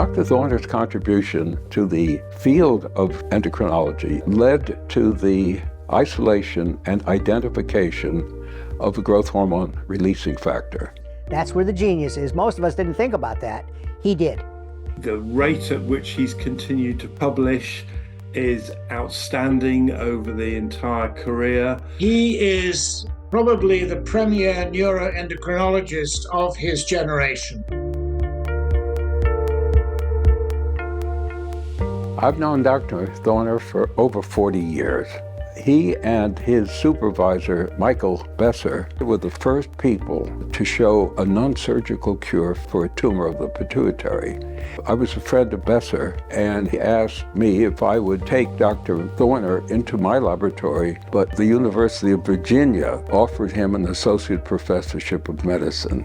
Dr. Thorner's contribution to the field of endocrinology led to the isolation and identification of the growth hormone releasing factor. That's where the genius is. Most of us didn't think about that. He did. The rate at which he's continued to publish is outstanding over the entire career. He is probably the premier neuroendocrinologist of his generation. I've known Dr. Thorner for over 40 years. He and his supervisor, Michael Besser, were the first people to show a non-surgical cure for a tumor of the pituitary. I was a friend of Besser, and he asked me if I would take Dr. Thorner into my laboratory, but the University of Virginia offered him an associate professorship of medicine.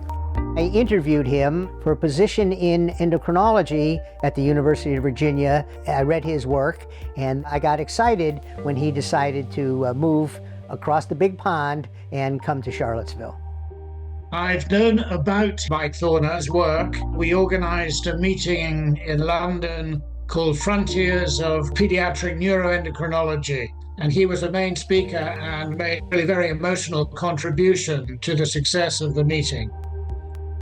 I interviewed him for a position in endocrinology at the University of Virginia. I read his work, and I got excited when he decided to move across the big pond and come to Charlottesville. I've known about Mike Thorner's work. We organized a meeting in London called Frontiers of Pediatric Neuroendocrinology. And he was the main speaker and made a really very emotional contribution to the success of the meeting.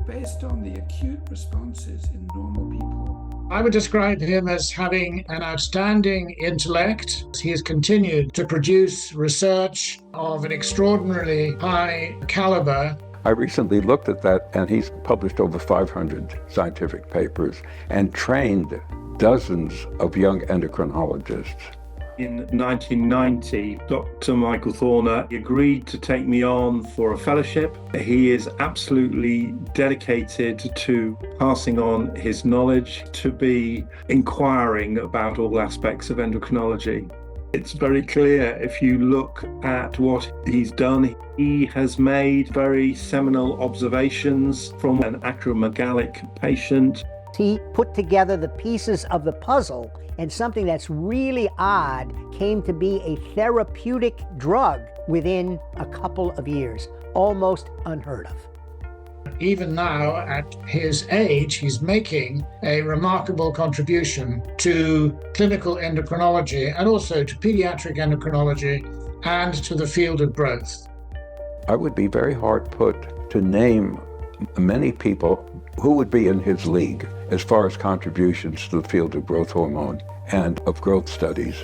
Based on the acute responses in normal people, I would describe him as having an outstanding intellect. He has continued to produce research of an extraordinarily high caliber. I recently looked at that, and he's published over 500 scientific papers and trained dozens of young endocrinologists. In 1990, Dr. Michael Thorner agreed to take me on for a fellowship. He is absolutely dedicated to passing on his knowledge, to be inquiring about all aspects of endocrinology. It's very clear if you look at what he's done. He has made very seminal observations from an acromegalic patient. He put together the pieces of the puzzle, and something that's really odd came to be a therapeutic drug within a couple of years, almost unheard of. Even now, at his age, he's making a remarkable contribution to clinical endocrinology and also to pediatric endocrinology and to the field of growth. I would be very hard put to name many people who would be in his league as far as contributions to the field of growth hormone and of growth studies.